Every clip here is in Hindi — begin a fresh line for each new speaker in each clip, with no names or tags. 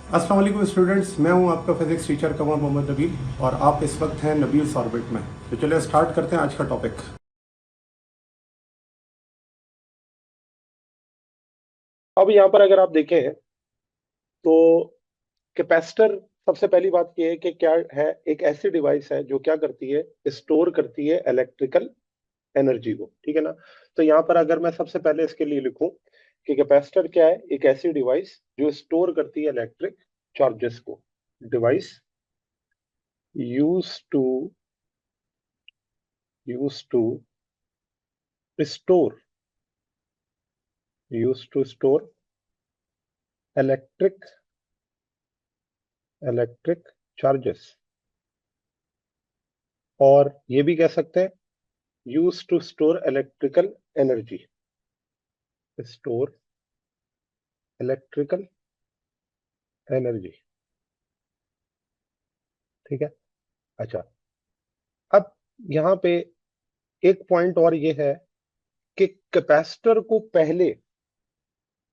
अस्सलाम वालेकुम स्टूडेंट्स, मैं हूं आपका फिजिक्स टीचर कमर मोहम्मद नबील और आप इस वक्त हैं नबील्स ऑर्बिट में। तो चलिए स्टार्ट करते हैं आज का टॉपिक।
अब यहाँ पर अगर आप देखें तो कैपेसिटर, सबसे पहली बात यह है कि क्या है, एक ऐसी डिवाइस है जो क्या करती है, स्टोर करती है इलेक्ट्रिकल एनर्जी को। ठीक है ना। तो यहाँ पर अगर मैं सबसे पहले इसके लिए लिखूं कि कैपेसिटर क्या है, एक ऐसी डिवाइस जो स्टोर करती है इलेक्ट्रिक चार्जेस को। Device use to use to store store electric charges, और ये भी कह सकते हैं use to store electrical energy, store electrical energy. ठीक है। अच्छा, अब यहाँ पे एक पॉइंट और ये है कि कैपेसिटर को पहले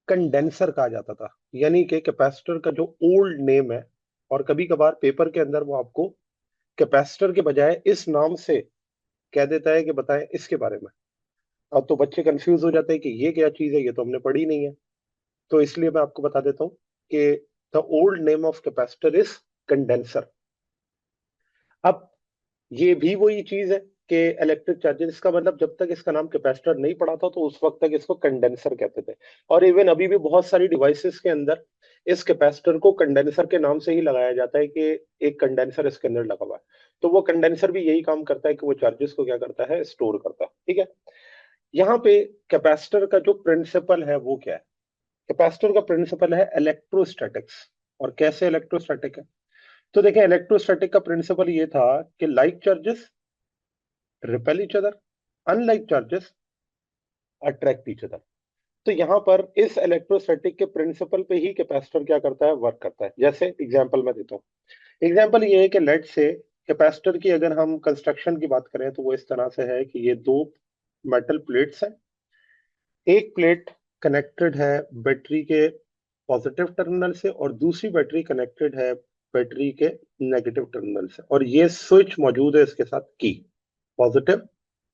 कंडेंसर कहा जाता था, यानी कि कैपेसिटर का जो ओल्ड नेम है, और कभी कभार पेपर के अंदर वो आपको कैपेसिटर के बजाय इस नाम से कह देता है कि बताएं इसके बारे में। अब तो बच्चे कंफ्यूज हो जाते हैं कि ये क्या चीज है, ये तो हमने पढ़ी नहीं है। तो इसलिए मैं आपको बता देता हूँ कि the old name of capacitor is condenser. अब ये भी वही चीज है कि इलेक्ट्रिक चार्जेस, इसका मतलब जब तक इसका नाम कैपेसिटर नहीं पड़ा था तो उस वक्त तक इसको कंडेंसर कहते थे। और इवन अभी भी बहुत सारी डिवाइसेस के अंदर इस कैपेसिटर को कंडेंसर के नाम से ही लगाया जाता है कि एक कंडेंसर इसके अंदर लगा हुआ है। तो वो कंडेंसर भी यही काम करता है कि वो चार्जेस को क्या करता है, स्टोर करता है। ठीक है। यहाँ पे कैपेसिटर का जो प्रिंसिपल है वो क्या है? कैपेसिटर का प्रिंसिपल है इलेक्ट्रोस्टैटिक्स। और कैसे इलेक्ट्रोस्टैटिक है? तो देखें, इलेक्ट्रोस्टैटिक का प्रिंसिपल ये था कि like charges repel each other, unlike charges attract each other. तो यहां पर इस इलेक्ट्रोस्टैटिक के प्रिंसिपल पे ही कैपेसिटर क्या करता है, वर्क करता है। जैसे एग्जांपल मैं देता हूँ। एग्जांपल ये है कि लेट से कैपेसिटर की अगर हम कंस्ट्रक्शन की बात करें तो वो इस तरह से है कि ये दो मेटल प्लेट्स हैं। एक प्लेट कनेक्टेड है बैटरी के पॉजिटिव टर्मिनल से और दूसरी बैटरी कनेक्टेड है बैटरी के नेगेटिव टर्मिनल से, और ये स्विच मौजूद है इसके साथ की, पॉजिटिव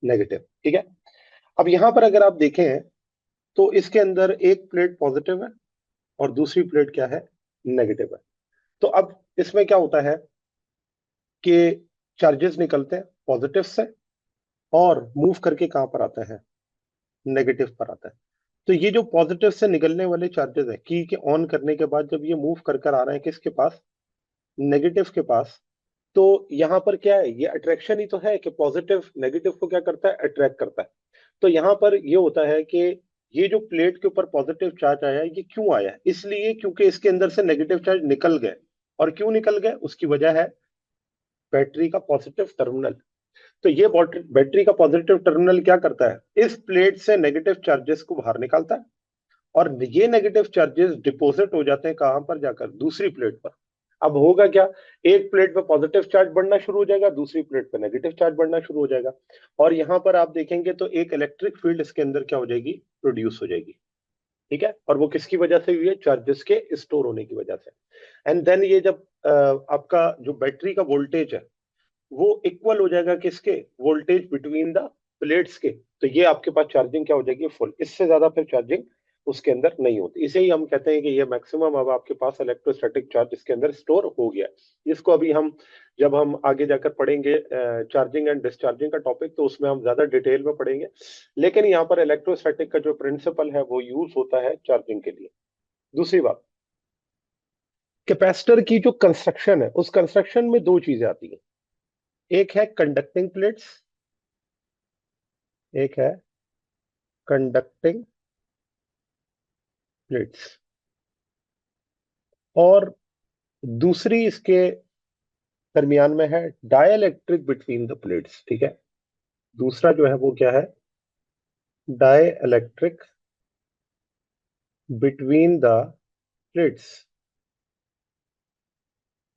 नेगेटिव। ठीक है। अब यहां पर अगर आप देखें तो इसके अंदर एक प्लेट पॉजिटिव है और दूसरी प्लेट क्या है, नेगेटिव है। तो अब इसमें क्या होता है कि चार्जेस निकलते हैं पॉजिटिव से और मूव करके कहां पर आते हैं, नेगेटिव पर आता है। तो ये जो पॉजिटिव से निकलने वाले चार्जेस है, की के ऑन करने के बाद जब ये मूव कर कर आ रहे हैं किसके पास, नेगेटिव के पास, तो यहां पर क्या है, ये अट्रैक्शन ही तो है कि पॉजिटिव नेगेटिव को क्या करता है, अट्रैक्ट करता है। तो यहां पर ये होता है कि ये जो प्लेट के ऊपर पॉजिटिव चार्ज आया है, ये क्यों आया है? इसलिए क्योंकि इसके अंदर से नेगेटिव चार्ज निकल गए। और क्यों निकल गए, उसकी वजह है बैटरी का पॉजिटिव टर्मिनल। तो ये बैटरी का पॉजिटिव टर्मिनल क्या करता है, इस प्लेट से नेगेटिव चार्जेस को बाहर निकालता है, और ये नेगेटिव चार्जेस डिपॉजिट हो जाते हैं कहां पर जाकर, दूसरी प्लेट पर। अब होगा क्या, एक प्लेट पे पॉजिटिव चार्ज बढ़ना शुरू हो जाएगा, दूसरी प्लेट पे नेगेटिव चार्ज बढ़ना शुरू हो जाएगा। और यहां पर आप देखेंगे तो एक इलेक्ट्रिक फील्ड इसके अंदर क्या हो जाएगी, प्रोड्यूस हो जाएगी। ठीक है। और वो किसकी वजह से हुई है, चार्जेस के स्टोर होने की वजह से। एंड देन ये जब आपका जो बैटरी का वोल्टेज है वो इक्वल हो जाएगा किसके, वोल्टेज बिटवीन द प्लेट्स के, तो ये आपके पास चार्जिंग क्या हो जाएगी, फुल। इससे ज्यादा फिर चार्जिंग उसके अंदर नहीं होती। इसे ही हम कहते हैं कि ये मैक्सिमम अब आपके पास इलेक्ट्रोस्टैटिक चार्ज इसके अंदर स्टोर हो गया है। इसको अभी हम जब हम आगे जाकर पढ़ेंगे चार्जिंग एंड डिस्चार्जिंग का टॉपिक, तो उसमें हम ज्यादा डिटेल में पढ़ेंगे। लेकिन यहाँ पर इलेक्ट्रोस्टैटिक का जो प्रिंसिपल है वो यूज होता है चार्जिंग के लिए। दूसरी बात, कैपेसिटर की जो कंस्ट्रक्शन है उस कंस्ट्रक्शन में दो चीजें आती हैं। एक है कंडक्टिंग प्लेट्स, एक है कंडक्टिंग प्लेट्स, और दूसरी इसके दरमियान में है डाइइलेक्ट्रिक बिटवीन द प्लेट्स। ठीक है। दूसरा जो है वो क्या है, dielectric between the plates,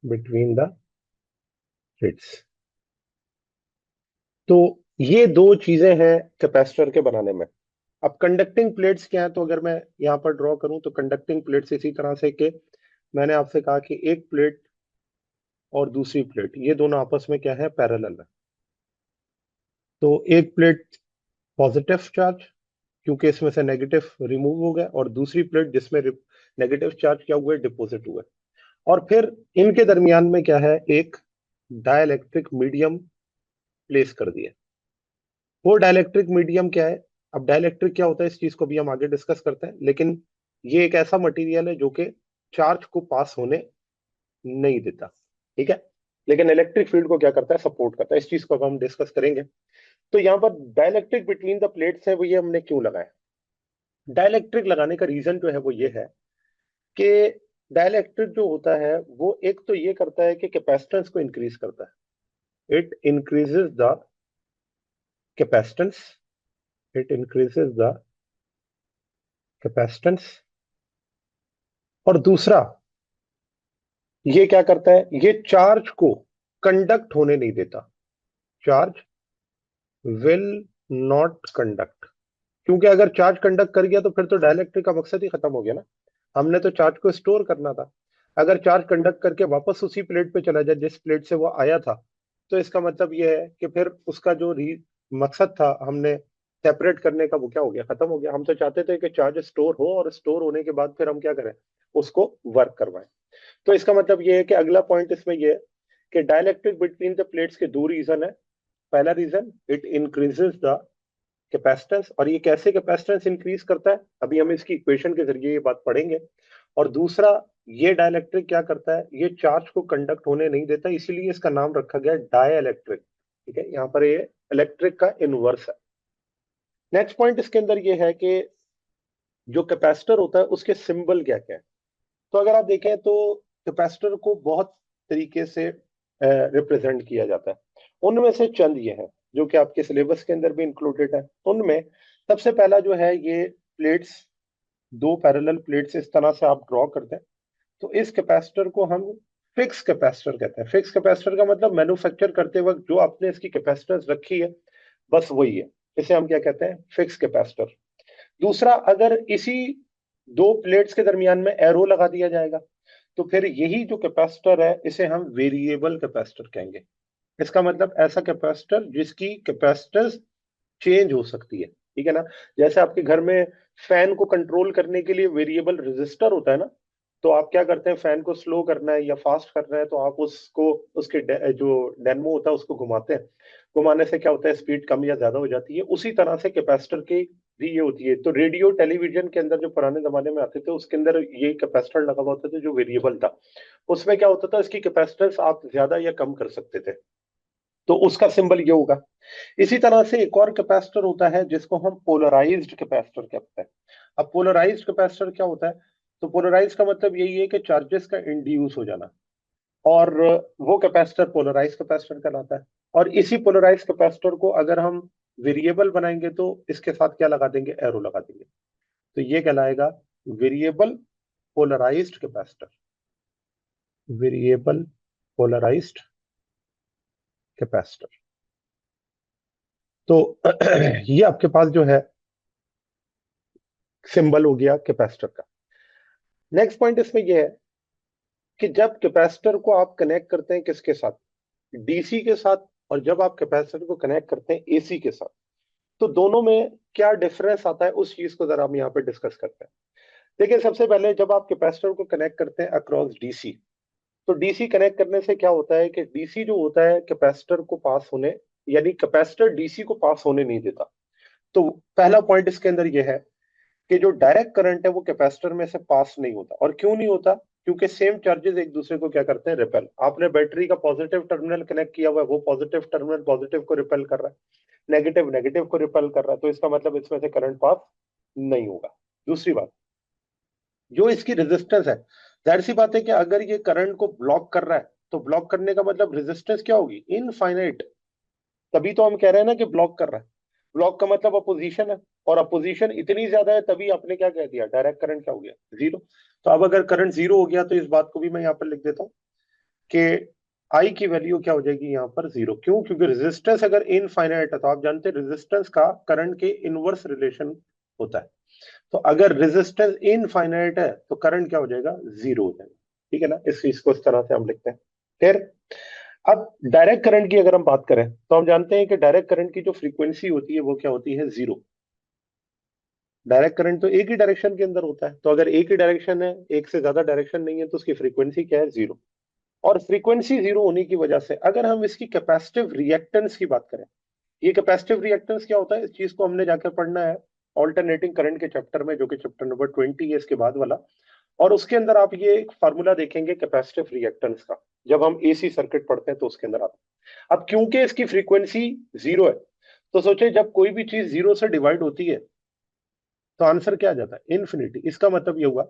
between the plates. तो ये दो चीजें हैं कैपेसिटर के बनाने में। अब कंडक्टिंग प्लेट्स क्या है, तो अगर मैं यहां पर ड्रॉ करूं तो कंडक्टिंग प्लेट्स इसी तरह से कि मैंने आपसे कहा कि एक प्लेट और दूसरी प्लेट ये दोनों आपस में क्या है, पैरेलल है। तो एक प्लेट पॉजिटिव चार्ज, क्योंकि इसमें से नेगेटिव रिमूव हो गया, और दूसरी प्लेट जिसमें नेगेटिव चार्ज क्या हुआ है, डिपॉजिट हुआ है। और फिर इनके दरमियान में क्या है, एक डाइलेक्ट्रिक मीडियम प्लेस कर दिया। वो डाइलेक्ट्रिक मीडियम क्या है, अब डाइलेक्ट्रिक क्या होता है इस चीज को भी हम आगे डिस्कस करते हैं, लेकिन ये एक ऐसा मटेरियल है जो कि चार्ज को पास होने नहीं देता, ठीक है, लेकिन इलेक्ट्रिक फील्ड को क्या करता है, सपोर्ट करता है। इस चीज को अब हम डिस्कस करेंगे। तो यहाँ पर डाइलेक्ट्रिक बिटवीन द प्लेट्स है, वो ये हमने क्यों लगाया। डाइलेक्ट्रिक लगाने का रीजन जो है वो ये है कि डाइलेक्ट्रिक जो होता है वो एक तो ये करता है कि कैपेसिटेंस को इंक्रीज करता है। It increases the capacitance, it increases the capacitance. और दूसरा ये क्या करता है, ये चार्ज को कंडक्ट होने नहीं देता। चार्ज विल नॉट कंडक्ट, क्योंकि अगर चार्ज कंडक्ट कर गया तो फिर तो डाइलेक्ट्रिक का मकसद ही खत्म हो गया ना। हमने तो चार्ज को स्टोर करना था। अगर चार्ज कंडक्ट करके वापस उसी प्लेट पे चला जाए जिस प्लेट से वो आया था, तो इसका मतलब ये है कि फिर उसका जो मकसद था हमने सेपरेट करने का, वो क्या हो गया, खत्म हो गया। हम तो चाहते थे कि चार्ज स्टोर हो, और स्टोर होने के बाद फिर हम क्या करें, उसको वर्क करवाएं। तो इसका मतलब ये है कि अगला पॉइंट इसमें ये है कि डाइलेक्ट्रिक बिटवीन द प्लेट्स के दो रीजन है। पहला reason, it increases the capacitance, और ये कैसे कैपेसिटेंस इंक्रीज करता है, अभी हम इसकी इक्वेशन के जरिए ये बात पढ़ेंगे। और दूसरा, ये डाइलेक्ट्रिक क्या करता है, ये चार्ज को कंडक्ट होने नहीं देता, इसीलिए इसका नाम रखा गया डाइलेक्ट्रिक, ठीक है। यहाँ पर ये इलेक्ट्रिक का इनवर्स है। नेक्स्ट पॉइंट इसके अंदर ये है कि जो कैपेसिटर होता है उसके सिंबल क्या क्या है। तो अगर आप देखें तो कैपेसिटर को बहुत तरीके से रिप्रेजेंट किया जाता है। उनमें से चंद ये हैं जो कि आपके सिलेबस के अंदर भी इंक्लूडेड है। उनमें सबसे पहला जो है, ये प्लेट्स, दो पैरेलल प्लेट्स इस तरह से आप ड्रॉ करते हैं, तो इस कैपेसिटर को हम फिक्स कैपेसिटर कहते हैं। फिक्स कैपेसिटर का मतलब मैन्युफैक्चर करते वक्त जो आपने इसकी कैपेसिटेंस रखी है बस वही है, इसे हम क्या कहते हैं, फिक्स कैपेसिटर। दूसरा, अगर इसी दो प्लेट्स के दरमियान में एरो लगा दिया जाएगा तो फिर यही जो कैपेसिटर है इसे हम वेरिएबल कैपेसिटर कहेंगे। इसका मतलब ऐसा कैपेसिटर जिसकी कैपेसिटेंस चेंज हो सकती है, ठीक है ना। जैसे आपके घर में फैन को कंट्रोल करने के लिए वेरिएबल रेजिस्टर होता है ना, तो आप क्या करते हैं, फैन को स्लो करना है या फास्ट करना है तो आप उसको, उसके जो डेनमो होता है उसको घुमाते हैं। घुमाने से क्या होता है, स्पीड कम या ज्यादा हो जाती है। उसी तरह से कैपेसिटर की भी ये होती है। तो रेडियो टेलीविजन के अंदर जो पुराने जमाने में आते थे उसके अंदर ये कैपेसिटर लगा हुआ होता था जो वेरिएबल था। उसमें क्या होता था, इसकी कैपेसिटेंस आप ज्यादा या कम कर सकते थे, तो उसका सिंबल ये होगा। इसी तरह से एक और कैपेसिटर होता है जिसको हम पोलराइज्ड कैपेसिटर कहते हैं। अब पोलराइज्ड कैपेसिटर क्या होता है, तो पोलराइज का मतलब यही है कि चार्जेस का इंड्यूस हो जाना, और वो कैपेसिटर पोलराइज कैपेसिटर कहलाता है। और इसी पोलराइज कैपेसिटर को अगर हम वेरिएबल बनाएंगे तो इसके साथ क्या लगा देंगे, एरो लगा देंगे, तो ये कहलाएगा variable polarised capacitor. Variable polarised capacitor. तो ये आपके पास जो है सिंबल हो गया कैपेसिटर का। नेक्स्ट पॉइंट इसमें यह है कि जब कैपेसिटर को आप कनेक्ट करते हैं किसके साथ, डीसी के साथ, और जब आप कैपेसिटर को कनेक्ट करते हैं एसी के साथ, तो दोनों में क्या डिफरेंस आता है उस चीज को जरा हम यहाँ पे डिस्कस करते हैं। देखिए, सबसे पहले जब आप कैपेसिटर को कनेक्ट करते हैं अक्रॉस डीसी, तो डीसी कनेक्ट करने से क्या होता है कि डीसी जो होता है कैपेसिटर को पास होने, यानी कैपेसिटर डीसी को पास होने नहीं देता। तो पहला पॉइंट इसके अंदर यह है कि जो डायरेक्ट करंट है वो कैपेसिटर में से पास नहीं होता। और क्यों नहीं होता, क्योंकि सेम चार्जेस एक दूसरे को क्या करते हैं, रिपेल। आपने बैटरी का पॉजिटिव टर्मिनल कनेक्ट किया हुआ है, वो पॉजिटिव टर्मिनल पॉजिटिव को रिपेल कर रहा है, नेगेटिव नेगेटिव को रिपेल कर रहा है, तो इसका मतलब इसमें से करंट पास नहीं होगा। दूसरी बात, जो इसकी रेजिस्टेंस है, जाहिर सी बात है कि अगर ये करंट को ब्लॉक कर रहा है तो ब्लॉक करने का मतलब रेजिस्टेंस क्या होगी, इनफाइनाइट। तभी तो हम कह रहे हैं ना कि ब्लॉक कर रहा है। ब्लॉक का मतलब अपोजिशन है, और अपोजिशन इतनी ज्यादा है तभी आपने क्या कह दिया, डायरेक्ट करंट क्या हो गया, जीरो। तो अब अगर करंट जीरो हो गया तो इस बात को भी मैं यहाँ पर लिख देता हूँ कि आई की वैल्यू क्या हो जाएगी यहाँ पर, जीरो। क्यों, क्योंकि रेजिस्टेंस अगर इनफाइनाइट है तो आप जानते हैं रेजिस्टेंस का करंट के इनवर्स रिलेशन होता है। तो अगर रेजिस्टेंस इनफाइनाइट है तो करंट क्या हो जाएगा, जीरो हो जाएगा। ठीक है ना, इस चीज को इस तरह से हम लिखते हैं। फिर अब डायरेक्ट करंट की अगर हम बात करें तो हम जानते हैं कि डायरेक्ट करंट की जो फ्रीक्वेंसी होती है वो क्या होती है, जीरो। डायरेक्ट करंट तो एक ही डायरेक्शन के अंदर होता है, तो अगर एक ही डायरेक्शन है, एक से ज्यादा डायरेक्शन नहीं है, तो उसकी फ्रीक्वेंसी क्या है, जीरो। और फ्रीक्वेंसी जीरो होने की वजह से अगर हम इसकी कैपेसिटिव रिएक्टेंस की बात करें, ये कैपेसिटिव रिएक्टेंस क्या होता है, इस चीज को हमने जाकर पढ़ना है ऑल्टरनेटिंग करंट के चैप्टर में, जो कि चैप्टर नंबर 20 है इसके बाद वाला। और उसके अंदर आप ये एक फार्मूला देखेंगे कैपेसिटिव रिएक्टेंस का, जब हम एसी सर्किट पढ़ते हैं तो उसके अंदर आता है। अब क्योंकि इसकी फ्रीक्वेंसी जीरो है, तो सोचे जब कोई भी चीज जीरो से डिवाइड होती है तो आंसर क्या आ जाता है, इन्फिनिटी। इसका मतलब ये हुआ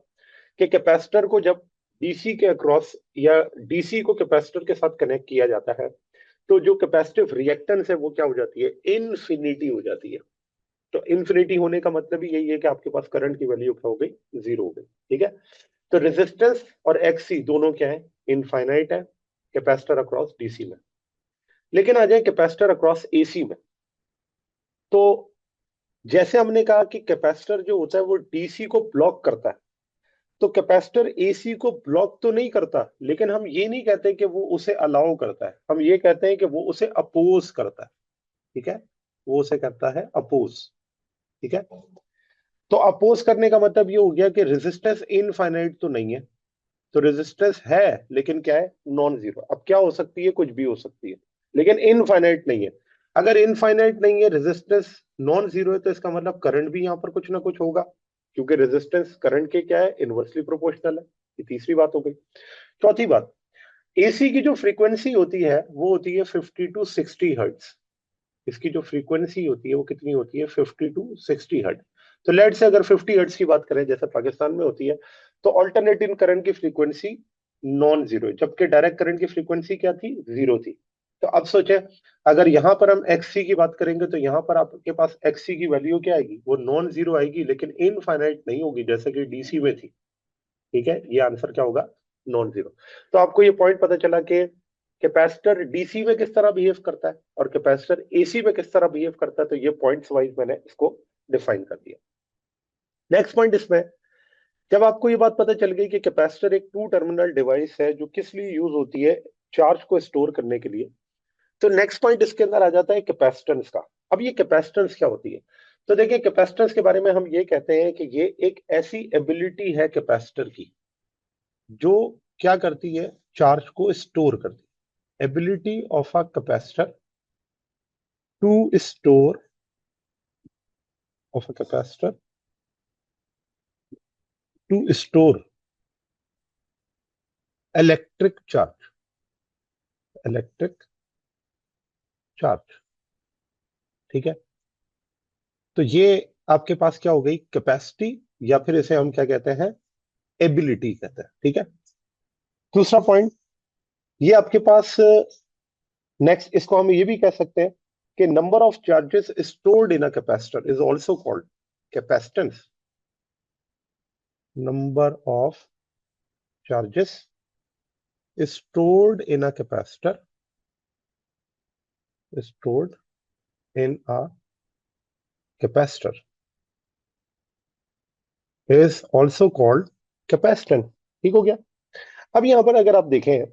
कि कैपेसिटर को जब डीसी के अक्रॉस या डीसी को कैपेसिटर के साथ कनेक्ट किया जाता है, तो जो कैपेसिटिव रिएक्टेंस है वो क्या हो जाती है, इन्फिनिटी हो जाती है। तो इन्फिनिटी होने का मतलब ही यही है कि आपके पास करंट की वैल्यू क्या हो गई, जीरो हो गई। ठीक है, तो रेजिस्टेंस और एक्सी दोनों क्या है, इनफाइनाइट है कैपेसिटर अक्रॉस डीसी में। लेकिन आ जाए कैपेसिटर अक्रॉस एसी में, तो जैसे हमने कहा कि कैपेसिटर जो होता है वो डीसी को ब्लॉक करता है, तो कैपेसिटर एसी को ब्लॉक तो नहीं करता, लेकिन हम ये नहीं कहते कि वो उसे अलाउ करता है, हम ये कहते हैं कि वो उसे अपोज करता है। ठीक है, वो उसे करता है अपोज। ठीक है, तो अपोज करने का मतलब ये हो गया कि रेजिस्टेंस इनफाइनाइट तो नहीं है, तो रेजिस्टेंस है लेकिन क्या है, नॉन जीरो। अब क्या हो सकती है, कुछ भी हो सकती है, लेकिन इनफाइनाइट नहीं है। अगर इनफाइनाइट नहीं है, रेजिस्टेंस नॉन जीरो है, तो इसका मतलब करंट भी यहाँ पर कुछ ना कुछ होगा, क्योंकि रेजिस्टेंस करंट के क्या है, इनवर्सली प्रोपोर्शनल है। ये तीसरी बात हो गई। चौथी बात, एसी की जो फ्रीक्वेंसी होती है वो होती है 50 to 60 हर्ट्ज। इसकी जो फ्रीक्वेंसी होती है वो कितनी होती है, 50 to 60 हर्ट्ज। तो लेट से अगर 50 हर्ट्ज की बात करें जैसे पाकिस्तान में होती है, तो अल्टरनेटिंग करंट की फ्रीक्वेंसी नॉन जीरो, जबकि डायरेक्ट करंट की फ्रीक्वेंसी क्या थी, जीरो थी। तो अब सोचे, अगर यहां पर हम एक्सी की बात करेंगे तो यहां पर आपके पास एक्सी की वैल्यू क्या आएगी, वो नॉन जीरो आएगी, लेकिन इनफाइनाइट नहीं होगी जैसे कि डीसी में थी। ठीक है, ये आंसर क्या होगा, नॉन जीरो। तो आपको ये पॉइंट पता चला कि कैपेसिटर डीसी में किस तरह बिहेव करता है और कैपेसिटर एसी में किस तरह बिहेव करता है, तो ये पॉइंट्स वाइज मैंने इसको डिफाइन कर दिया। नेक्स्ट पॉइंट इसमें, जब आपको ये बात पता चल गई कि कैपेसिटर एक टू टर्मिनल डिवाइस है जो किस लिए यूज होती है, चार्ज को स्टोर करने के लिए, तो नेक्स्ट पॉइंट इसके अंदर आ जाता है कैपेसिटेंस का। अब ये कैपेसिटेंस क्या होती है, तो देखिए कैपेसिटेंस के बारे में हम ये कहते हैं कि ये एक ऐसी एबिलिटी है कैपेसिटर की जो क्या करती है, चार्ज को स्टोर करती है। Ability of a capacitor to store, of a capacitor to store electric charge, electric charge. ठीक है, तो ये आपके पास क्या हो गई, कैपेसिटी, या फिर इसे हम क्या कहते हैं, एबिलिटी कहते हैं। ठीक है, दूसरा पॉइंट, ये आपके पास नेक्स्ट, इसको हम ये भी कह सकते हैं कि number of charges stored in a capacitor is also called capacitance. Number of charges stored in a capacitor, stored in a capacitor is also called capacitance। ठीक हो गया। अब यहां पर अगर आप देखें,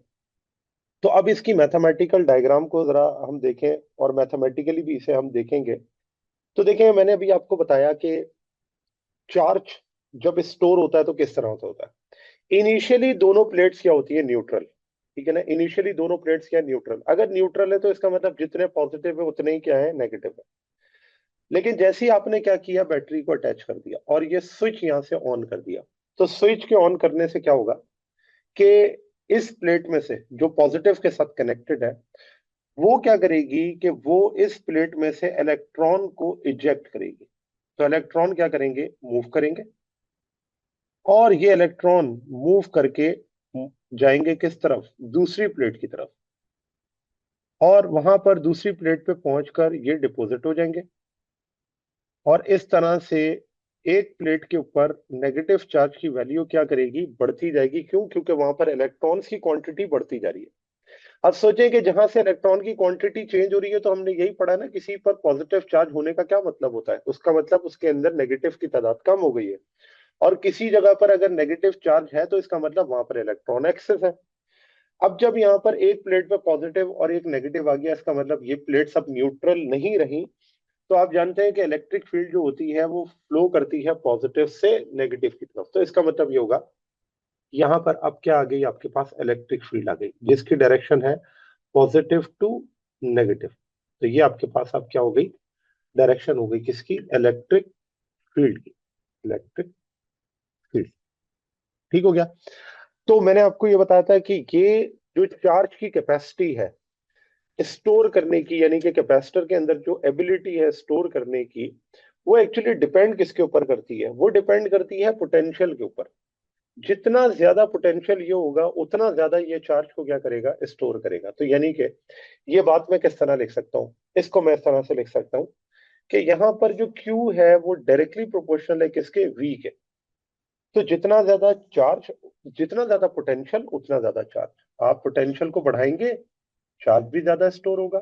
तो अब इसकी मैथमेटिकल डायग्राम को जरा हम देखें और मैथमेटिकली भी इसे हम देखेंगे। तो देखें, मैंने अभी आपको बताया कि चार्ज जब स्टोर होता है तो किस तरह होता है। इनिशियली दोनों प्लेट्स क्या होती है, न्यूट्रल। ठीक है ना, इनिशियली दोनों प्लेट्स क्या है, न्यूट्रल। अगर न्यूट्रल है तो इसका मतलब जितने पॉजिटिव है उतने ही क्या है, नेगेटिव है। लेकिन जैसे ही आपने क्या किया, बैटरी को अटैच कर दिया और ये स्विच यहां से ऑन कर दिया, तो स्विच के ऑन करने से क्या होगा कि इस प्लेट में से जो पॉजिटिव के साथ कनेक्टेड है, वो क्या करेगी कि वो इस प्लेट में से इलेक्ट्रॉन को इजेक्ट करेगी। तो इलेक्ट्रॉन क्या करेंगे, मूव करेंगे, और ये इलेक्ट्रॉन मूव करके जाएंगे किस तरफ, दूसरी प्लेट की तरफ, और वहां पर दूसरी प्लेट पे पहुंचकर ये डिपॉजिट हो जाएंगे। और इस तरह से एक प्लेट के ऊपर नेगेटिव चार्ज की वैल्यू क्या करेगी, बढ़ती जाएगी। क्यों, क्योंकि वहां पर इलेक्ट्रॉन्स की क्वांटिटी बढ़ती जा रही है। अब सोचें कि जहां से इलेक्ट्रॉन की क्वांटिटी चेंज हो रही है, तो हमने यही पढ़ा ना, किसी पर पॉजिटिव चार्ज होने का क्या मतलब होता है, उसका मतलब उसके अंदर नेगेटिव की तादाद कम हो गई है। और किसी जगह पर अगर नेगेटिव चार्ज है तो इसका मतलब वहां पर इलेक्ट्रॉन एक्सेस है। अब जब यहाँ पर एक प्लेट पे पॉजिटिव और एक नेगेटिव आ गया, इसका मतलब ये प्लेट्स अब न्यूट्रल नहीं रही, तो आप जानते हैं कि इलेक्ट्रिक फील्ड जो होती है वो फ्लो करती है पॉजिटिव से नेगेटिव की तरफ। तो इसका मतलब ये होगा यहाँ पर अब क्या आ गई, आपके पास इलेक्ट्रिक फील्ड आ गई जिसकी डायरेक्शन है पॉजिटिव टू नेगेटिव। तो ये आपके पास अब क्या हो गई, डायरेक्शन हो गई किसकी, इलेक्ट्रिक फील्ड की, इलेक्ट्रिक फील्ड। ठीक हो गया। तो मैंने आपको ये बताया था कि ये जो चार्ज की कैपेसिटी है स्टोर करने की, यानी कि कैपेसिटर के अंदर जो एबिलिटी है स्टोर करने की, वो एक्चुअली डिपेंड किसके ऊपर करती है, वो डिपेंड करती है पोटेंशियल के ऊपर। जितना ज्यादा पोटेंशियल ये होगा उतना ज्यादा ये चार्ज को क्या करेगा, स्टोर करेगा। तो यानी कि ये बात मैं किस तरह लिख सकता हूँ, इसको मैं इस तरह से लिख सकता हूँ कि यहाँ पर जो Q है वो डायरेक्टली प्रोपोर्शनल है किसके, V के। तो जितना ज्यादा चार्ज, जितना ज्यादा पोटेंशियल उतना ज्यादा चार्ज। आप पोटेंशियल को बढ़ाएंगे चार्ज भी ज्यादा स्टोर होगा,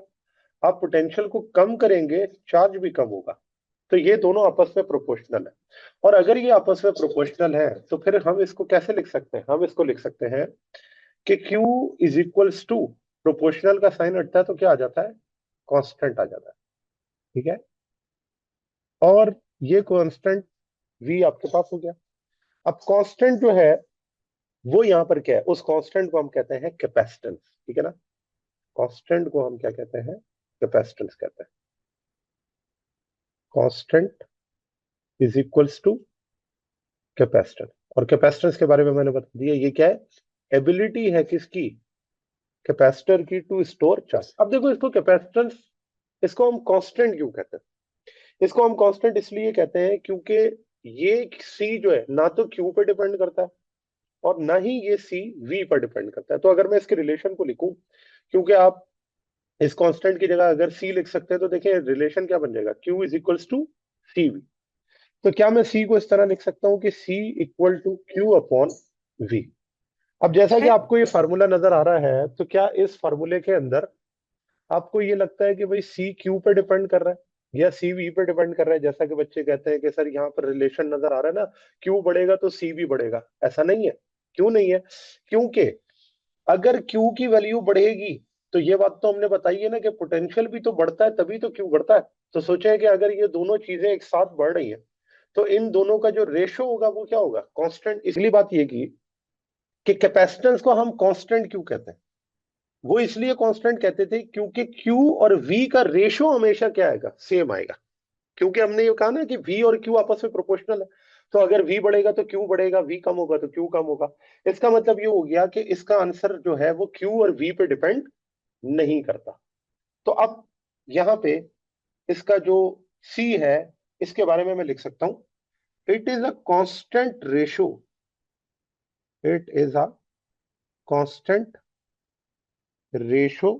आप पोटेंशियल को कम करेंगे चार्ज भी कम होगा। तो ये दोनों आपस में प्रोपोर्शनल है। और अगर ये आपस में प्रोपोर्शनल है तो फिर हम इसको कैसे लिख सकते हैं, हम इसको लिख सकते हैं कि Q is equals to, proportional का साइन हटता है तो क्या आ जाता है, कांस्टेंट आ जाता है। ठीक है, और ये कांस्टेंट V आपके पास हो गया। अब कांस्टेंट जो है वो यहाँ पर क्या है, उस कांस्टेंट को हम कहते हैं कैपेसिटेंस। ठीक है ना, कांस्टेंट को हम क्या कहते हैं, कैपेसिटेंस कहते हैं। Constant is equals to capacitance. और कैपेसिटेंस के बारे में मैंने बता दिया, ये क्या है, एबिलिटी है किसकी, कैपेसिटर की टू स्टोर चार्ज। अब देखो इसको कैपेसिटेंस, इसको हम कांस्टेंट क्यों कहते हैं, इसको हम कांस्टेंट इसलिए कहते हैं क्योंकि ये सी जो है ना तो क्यू पे डिपेंड करता है और ना ही ये सी वी पर डिपेंड करता है। तो अगर मैं इसके रिलेशन को लिखूं, क्योंकि आप इस कांस्टेंट की जगह अगर सी लिख सकते हैं तो देखिए रिलेशन क्या बन जाएगा, Q is equals to C V. तो क्या मैं सी को इस तरह लिख सकता हूं कि C equal to Q upon V. अब जैसा कि आपको ये फार्मूला नजर आ रहा है, तो क्या इस फार्मूले के अंदर आपको ये लगता है कि भाई सी क्यू पे डिपेंड कर रहा है या सी वी पे डिपेंड कर रहा है, जैसा कि बच्चे कहते हैं कि सर यहाँ पर रिलेशन नजर आ रहा है ना, क्यू बढ़ेगा तो सी भी बढ़ेगा। ऐसा नहीं है। क्यों नहीं है, क्योंकि अगर क्यू की वैल्यू बढ़ेगी तो ये बात तो हमने बताई है ना कि पोटेंशियल भी तो बढ़ता है तभी तो क्यू बढ़ता है। तो सोचे कि अगर ये दोनों चीजें एक साथ बढ़ रही है तो इन दोनों का जो रेशो होगा वो क्या होगा, कांस्टेंट। इसलिए बात ये की कि कैपेसिटेंस को हम कांस्टेंट क्यों कहते हैं, वो इसलिए कांस्टेंट कहते थे क्योंकि Q और V का रेशो हमेशा क्या आएगा, सेम आएगा। क्योंकि हमने ये कहा ना कि V और Q आपस में प्रोपोर्शनल है। तो अगर V बढ़ेगा तो Q बढ़ेगा, V कम होगा तो Q कम होगा। इसका मतलब ये हो गया कि इसका आंसर जो है वो Q और V पे डिपेंड नहीं करता। तो अब यहाँ पे इसका जो C है इसके बारे में मैं लिख सकता हूं, it is a constant ratio, it is a constant ratio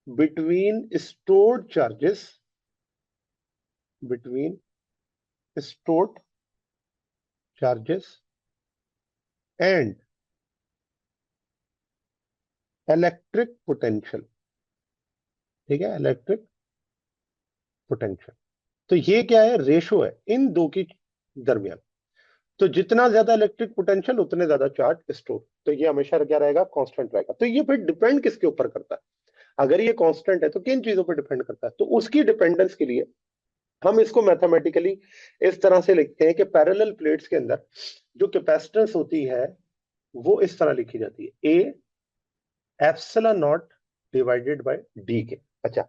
between stored charges, between stored charges and electric potential. ठीक है, इलेक्ट्रिक पोटेंशियल। तो ये क्या है, रेशो है इन दो की दरमियान। तो जितना ज्यादा इलेक्ट्रिक पोटेंशियल उतने ज्यादा चार्ज स्टोर। तो ये हमेशा क्या रहेगा, कांस्टेंट रहेगा। तो ये फिर डिपेंड किसके ऊपर करता है, अगर ये कांस्टेंट है तो किन चीजों पर डिपेंड करता है। तो उसकी डिपेंडेंस के लिए हम इसको मैथमेटिकली इस तरह से लिखते हैं कि पैरेलल प्लेट्स के अंदर जो कैपेसिटेंस होती है वो इस तरह लिखी जाती है, ए epsilon naught divided by D के। अच्छा,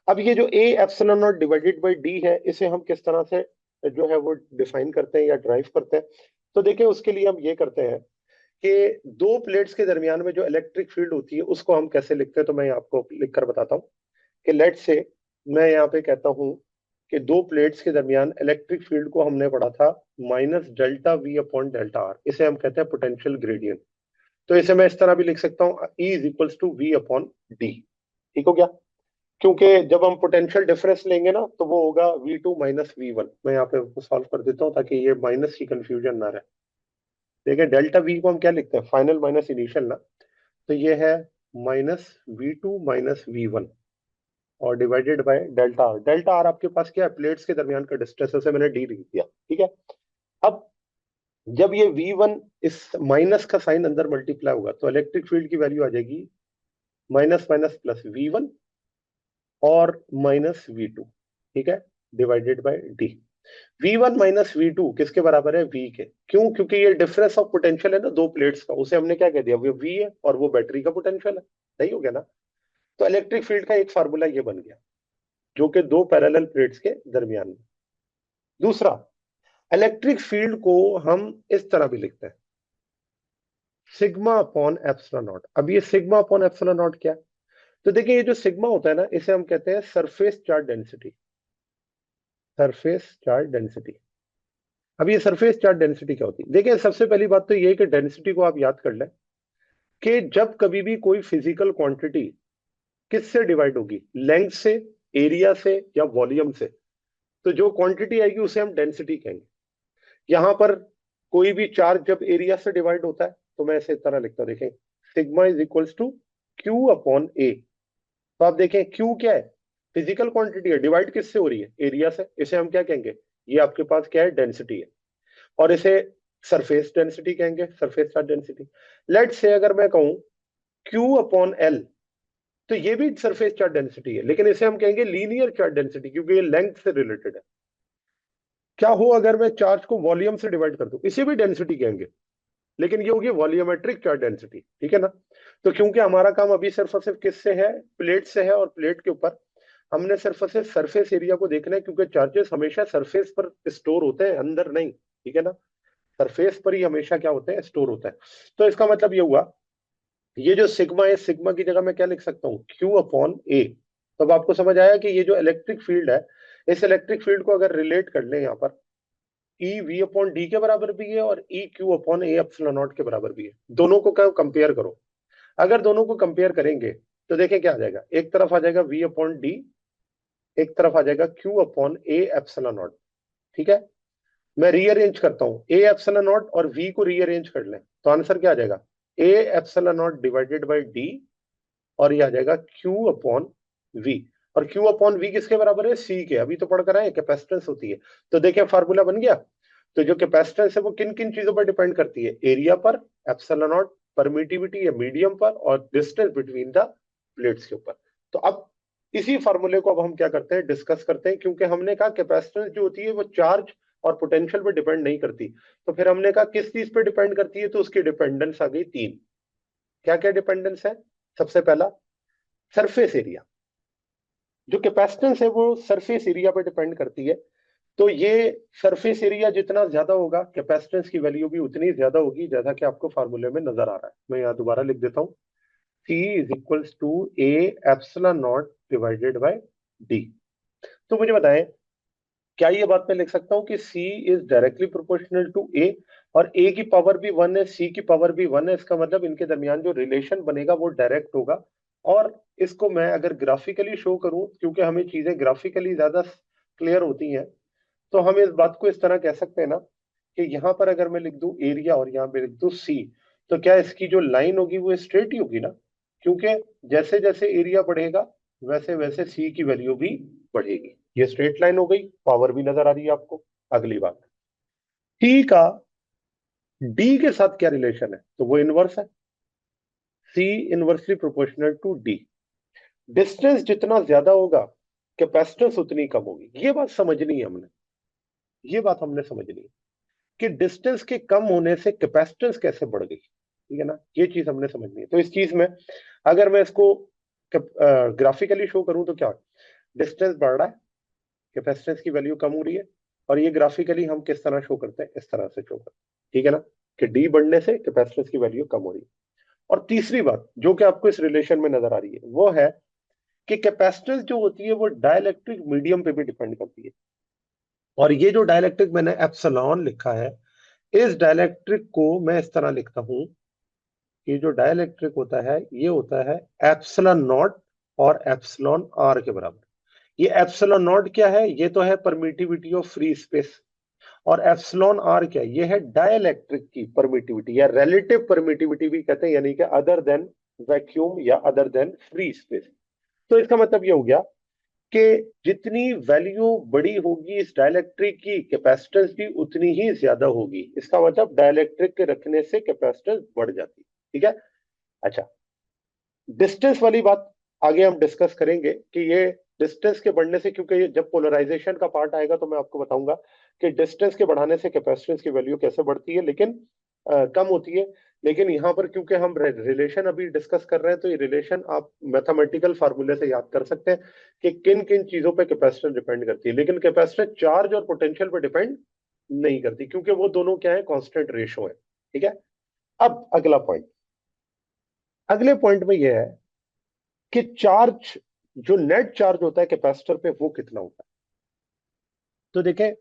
अब ये जो ए epsilon naught divided by D है इसे हम किस तरह से जो है वो डिफाइन करते हैं या ड्राइव करते हैं। तो देखिए उसके लिए हम ये करते हैं कि दो प्लेट्स के दरमियान में जो इलेक्ट्रिक फील्ड होती है उसको हम कैसे लिखते हैं। तो मैं आपको लिखकर बताता हूँ कि लेट से मैं यहाँ पे कहता हूँ कि दो प्लेट्स के दरमियान इलेक्ट्रिक फील्ड को हमने पढ़ा था minus delta we upon delta R, इसे हम कहते हैं पोटेंशियल ग्रेडियंट। तो इसे मैं इस तरह भी लिख सकता हूँ, E is equals to V upon D. ठीक हो गया, क्योंकि जब हम पोटेंशियल डिफरेंस लेंगे ना तो वो होगा V2 माइनस V1। मैं यहाँ पे सॉल्व कर देता हूँ ताकि ये माइनस की कंफ्यूजन ना रहे। देखिए डेल्टा V को हम क्या लिखते हैं, फाइनल माइनस इनिशियल ना। तो ये है माइनस V2 माइनस V1 और divided by delta R. Delta R आपके पास क्या है, प्लेट्स के दरमियान का डिस्टेंस, उसे मैंने डी लिख दिया। ठीक है, अब जब ये V1 इस माइनस का साइन अंदर मल्टीप्लाई होगा तो इलेक्ट्रिक फील्ड की वैल्यू आ जाएगी माइनस माइनस प्लस V1 और माइनस V2, ठीक है, divided by D. V1 minus V2 किसके बराबर है? V के। क्यों? क्योंकि ये डिफरेंस ऑफ पोटेंशियल है ना दो प्लेट्स का, उसे हमने क्या कह दिया, वो V है और वो बैटरी का पोटेंशियल है। सही हो गया ना? तो इलेक्ट्रिक फील्ड का एक फार्मूला ये बन गया जो कि दो पैरेलल प्लेट्स के दरमियान में। दूसरा, इलेक्ट्रिक फील्ड को हम इस तरह भी लिखते हैं, सिग्मा अपॉन एप्सिलॉन नॉट। अब ये सिग्मा अपॉन एप्सिलॉन नॉट क्या है? तो देखिए ये जो सिग्मा होता है ना, इसे हम कहते हैं surface charge density. Surface charge density. अब ये सरफेस चार्ज डेंसिटी क्या होती है? देखिए सबसे पहली बात तो ये है कि डेंसिटी को आप याद कर लें कि जब कभी भी कोई फिजिकल क्वांटिटी किससे डिवाइड होगी, लेंथ से, एरिया से या वॉल्यूम से, तो जो क्वांटिटी आएगी उसे हम डेंसिटी कहेंगे। यहां पर कोई भी चार्ज जब एरिया से डिवाइड होता है तो मैं इसे इस तरह लिखता हूं, देखें, sigma is equals to Q upon A. तो आप देखें क्यू क्या है? फिजिकल क्वांटिटी है, डिवाइड किससे हो रही है? एरिया से। इसे हम क्या कहेंगे? ये आपके पास क्या है? डेंसिटी है। और इसे सरफेस डेंसिटी कहेंगे, surface charge density. Let's say अगर मैं कहूं क्यू अपॉन एल, तो ये भी सरफेस चार्ज डेंसिटी है, लेकिन इसे हम कहेंगे लीनियर चार्ज डेंसिटी क्योंकि ये लेंथ से रिलेटेड है। क्या हो अगर मैं चार्ज को वॉल्यूम से डिवाइड कर दूं? इसे भी डेंसिटी कहेंगे, लेकिन ये होगी वॉल्यूमेट्रिक चार्ज डेंसिटी, ठीक है ना? तो क्योंकि हमारा काम अभी सिर्फ और सिर्फ किससे है? प्लेट से है, और प्लेट के ऊपर हमने सिर्फ और सिर्फ सरफेस एरिया को देखना है, क्योंकि चार्जेस हमेशा सरफेस पर स्टोर होते हैं, अंदर नहीं, ठीक है ना? सरफेस पर ही हमेशा क्या होते हैं? स्टोर होता है। तो इसका मतलब ये हुआ, ये जो सिग्मा है, सिग्मा की जगह मैं क्या लिख सकता हूँ? Q upon A. तो अब आपको समझ आया कि ये जो इलेक्ट्रिक फील्ड है, इस इलेक्ट्रिक फील्ड को अगर रिलेट कर ले यहाँ पर, ई वी अपॉन डी के बराबर भी है और E Q upon A epsilon not के बराबर भी है। दोनों को क्या कंपेयर करो। अगर दोनों को कंपेयर करेंगे तो देखें क्या आ जाएगा, एक तरफ आ जाएगा वी अपॉन डी, एक तरफ आ जाएगा Q upon A epsilon not, ठीक है? मैं रीअरेंज करता हूं, ए एप्सिलॉन नॉट और वी को रीअरेंज कर लें तो आंसर क्या आ जाएगा? ए epsilon naught divided by D, और ये आ जाएगा क्यू अपॉन वी। और क्यू अपॉन वी किसके बराबर है? सी के। अभी तो पढ़कर आए कैपेसिटेंस होती है। तो देखिए फार्मूला बन गया। तो जो कैपेसिटेंस है वो किन किन चीजों पर डिपेंड करती है? एरिया पर, एप्सिलॉन नॉट, परमिटिविटी या मीडियम पर, और डिस्टेंस बिटवीन द प्लेट्स के ऊपर। तो अब इसी फार्मूले को अब हम क्या करते हैं? डिस्कस करते हैं, क्योंकि हमने कहा कैपेसिटेंस जो होती है वो चार्ज और पोटेंशियल पे डिपेंड नहीं करती। तो फिर हमने कहा किस चीज पे डिपेंड करती है? तो उसकी डिपेंडेंस आ गई तीन। क्या क्या डिपेंडेंस है? सबसे पहला, सरफेस एरिया। जो कैपेसिटेंस है वो सरफेस एरिया पर डिपेंड करती है। तो ये सरफेस एरिया जितना ज्यादा होगा, कैपेसिटेंस की वैल्यू भी उतनी ज्यादा होगी, जैसा कि आपको फार्मूले में नजर आ रहा है। मैं यहाँ दोबारा लिख देता हूँ, C is equals to A epsilon naught divided by D. तो मुझे बताएं, क्या ये बात मैं लिख सकता हूँ कि C is directly proportional to A, और A की पावर भी 1 है, C की पावर भी 1 है, इसका मतलब इनके दरमियान जो रिलेशन बनेगा वो डायरेक्ट होगा। और इसको मैं अगर ग्राफिकली शो करूं, क्योंकि हमें चीजें ग्राफिकली ज्यादा क्लियर होती हैं, तो हम इस बात को इस तरह कह सकते हैं ना कि यहाँ पर अगर मैं लिख दूं एरिया और यहाँ पे लिख दूं सी, तो क्या इसकी जो लाइन होगी वो स्ट्रेट ही होगी ना? क्योंकि जैसे जैसे एरिया बढ़ेगा वैसे वैसे सी की वैल्यू भी बढ़ेगी। ये स्ट्रेट लाइन हो गई, पावर भी नजर आ रही है आपको। अगली बात, सी का डी के साथ क्या रिलेशन है? तो वो इनवर्स है, C inversely proportional to D. Distance जितना ज्यादा होगा कैपेसिटेंस उतनी कम होगी। ये बात समझनी है हमने, ये बात हमने समझनी है कि डिस्टेंस के कम होने से कैपेसिटेंस कैसे बढ़ गई, ठीक है ना? ये चीज हमने समझनी है। तो इस चीज में अगर मैं इसको ग्राफिकली शो करूं तो क्या, डिस्टेंस बढ़ रहा है, कैपेसिटेंस की वैल्यू कम हो रही है, और ये ग्राफिकली हम किस तरह शो करते हैं? इस तरह से शो करते हैं, ठीक है ना? कि डी बढ़ने से कैपेसिटेंस की वैल्यू कम हो रही है। और तीसरी बात जो कि आपको इस रिलेशन में नजर आ रही है वो है कि कैपेसिटेंस जो होती है वो डाइलेक्ट्रिक मीडियम पे भी डिपेंड करती है। और ये जो डाइलेक्ट्रिक मैंने एप्सिलॉन लिखा है, इस डाइलेक्ट्रिक को मैं इस तरह लिखता हूं कि जो डाइलेक्ट्रिक होता है ये होता है एप्सिलॉन नॉट और एप्सिलॉन आर के बराबर। ये एप्सिलॉन नॉट क्या है? ये तो है परमिटिविटी ऑफ फ्री स्पेस। और एप्सिलॉन आर क्या है? ये है डाइलेक्ट्रिक की परमिटिविटी या रिलेटिव परमिटिविटी भी कहते हैं, यानी कि अदर देन वैक्यूम या अदर देन फ्री स्पेस। तो इसका मतलब ये हो गया कि जितनी वैल्यू बड़ी होगी इस डाइलेक्ट्रिक की, कैपेसिटेंस भी उतनी ही ज्यादा होगी। इसका मतलब डाइलेक्ट्रिक के रखने से कैपेसिटेंस बढ़ जाती। ठीक है। अच्छा, डिस्टेंस वाली बात आगे हम डिस्कस करेंगे कि ये डिस्टेंस के बढ़ने से, क्योंकि ये जब पोलराइजेशन का पार्ट आएगा तो मैं आपको बताऊंगा कि डिस्टेंस के बढ़ाने से कैपेसिटेंस की वैल्यू कैसे बढ़ती है, लेकिन कम होती है। लेकिन यहाँ पर क्योंकि हम रिलेशन अभी डिस्कस कर रहे हैं, तो ये रिलेशन आप मैथमेटिकल फार्मूले से याद कर सकते हैं कि किन किन चीजों पे कैपेसिटर डिपेंड करती है। लेकिन कैपेसिटर चार्ज और पोटेंशियल पे डिपेंड नहीं करती, क्योंकि वो दोनों क्या है, कांस्टेंट रेशो है। ठीक है। अब अगला पॉइंट, अगले पॉइंट में यह है कि चार्ज, जो नेट चार्ज होता है कैपेसिटर पे, वो कितना होता है। तो देखें,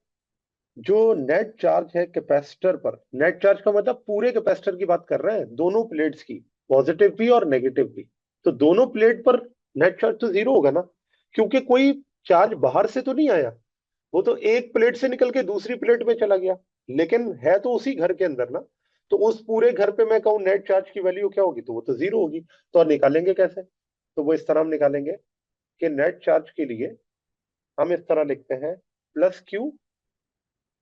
जो नेट चार्ज है कैपेसिटर पर, नेट चार्ज का मतलब पूरे कैपेसिटर की बात कर रहे हैं, दोनों प्लेट्स की, पॉजिटिव भी और नेगेटिव भी। तो दोनों प्लेट पर नेट चार्ज तो जीरो होगा ना, क्योंकि कोई चार्ज बाहर से तो नहीं आया, वो तो एक प्लेट से निकल के दूसरी प्लेट में चला गया, लेकिन है तो उसी घर के अंदर ना। तो उस पूरे घर पे मैं कहूं नेट चार्ज की वैल्यू क्या होगी, तो वो तो जीरो होगी। तो और निकालेंगे कैसे, तो वो इस तरह हम निकालेंगे कि नेट चार्ज के लिए हम इस तरह लिखते हैं, प्लस क्यू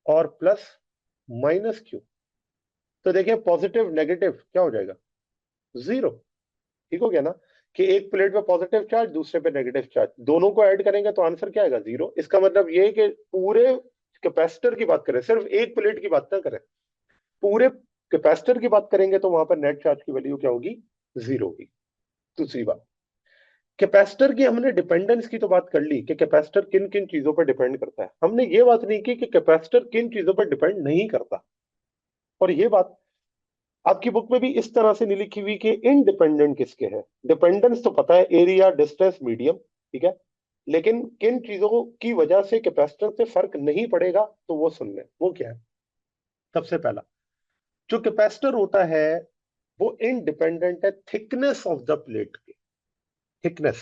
और प्लस माइनस क्यू। तो देखिए, पॉजिटिव नेगेटिव क्या हो जाएगा, जीरो। ठीक हो गया ना, कि एक प्लेट पे पॉजिटिव चार्ज, दूसरे पे नेगेटिव चार्ज, दोनों को ऐड करेंगे तो आंसर क्या आएगा, जीरो। इसका मतलब ये है कि पूरे कैपेसिटर की बात करें, सिर्फ एक प्लेट की बात ना करें, पूरे कैपेसिटर की बात करेंगे तो वहां पर नेट चार्ज की वैल्यू क्या होगी, जीरो होगी। दूसरी बात, कैपेसिटर की हमने डिपेंडेंस की तो बात कर ली कि कैपेसिटर किन किन चीजों पर डिपेंड करता है, हमने ये बात नहीं की कि कैपेसिटर किन चीजों पर डिपेंड नहीं करता। और ये बात आपकी बुक में भी इस तरह से नहीं लिखी हुई कि इनडिपेंडेंट किसके है। डिपेंडेंस तो पता है, एरिया, डिस्टेंस, मीडियम। ठीक है। लेकिन किन चीजों की वजह से कैपेसिटर से फर्क नहीं पड़ेगा, तो वो सुन लें, वो क्या है। सबसे पहला, जो कैपेसिटर होता है वो इनडिपेंडेंट है थिकनेस ऑफ द प्लेट की। थिकनेस,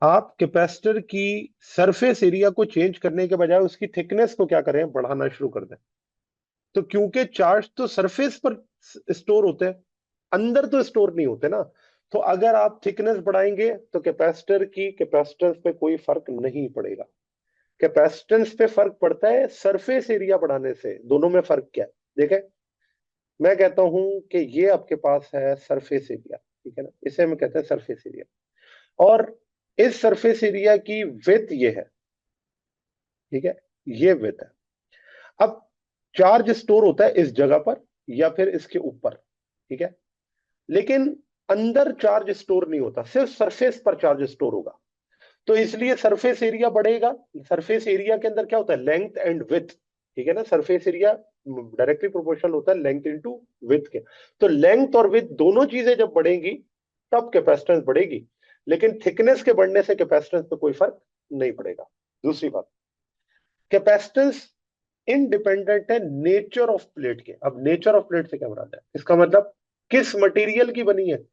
आप कैपेसिटर की सरफेस एरिया को चेंज करने के बजाय उसकी थिकनेस को क्या करें, बढ़ाना शुरू कर दें। तो क्योंकि चार्ज तो सरफेस पर स्टोर होते हैं, अंदर तो स्टोर नहीं होते ना। तो अगर आप थिकनेस बढ़ाएंगे तो कैपेसिटर की कैपेसिटेंस पे कोई फर्क नहीं पड़ेगा। कैपेसिटेंस पे फर्क पड़ता है सरफेस एरिया बढ़ाने से। दोनों में फर्क क्या है, देखें। मैं कहता हूं कि ये आपके पास है सरफेस एरिया, ठीक है ना, इसे हम कहते हैं सरफेस एरिया, और इस सरफेस एरिया की विड्थ ये है। ठीक है, ये विड्थ है। अब चार्ज स्टोर होता है इस जगह पर या फिर इसके ऊपर। ठीक है, लेकिन अंदर चार्ज स्टोर नहीं होता, सिर्फ सरफेस पर चार्ज स्टोर होगा। तो इसलिए सरफेस एरिया बढ़ेगा। सरफेस एरिया के अंदर क्या होता है, लेंथ एंड विड्थ। ठीक है ना, सरफेस एरिया डायरेक्टली प्रोपोर्शनल होता है लेंथ इनटू विड्थ के। तो लेंथ और विड्थ दोनों चीजें जब बढ़ेंगी तब कैपेसिटेंस बढ़ेगी, लेकिन थिकनेस के बढ़ने से कैपेसिटेंस पे कोई फर्क नहीं पड़ेगा। दूसरी बात, कैपेसिटेंस इनडिपेंडेंट है नेचर ऑफ प्लेट के। अब नेचर ऑफ प्लेट से क्या मुराद है, इसका मतलब किस मटेरियल की बनी है,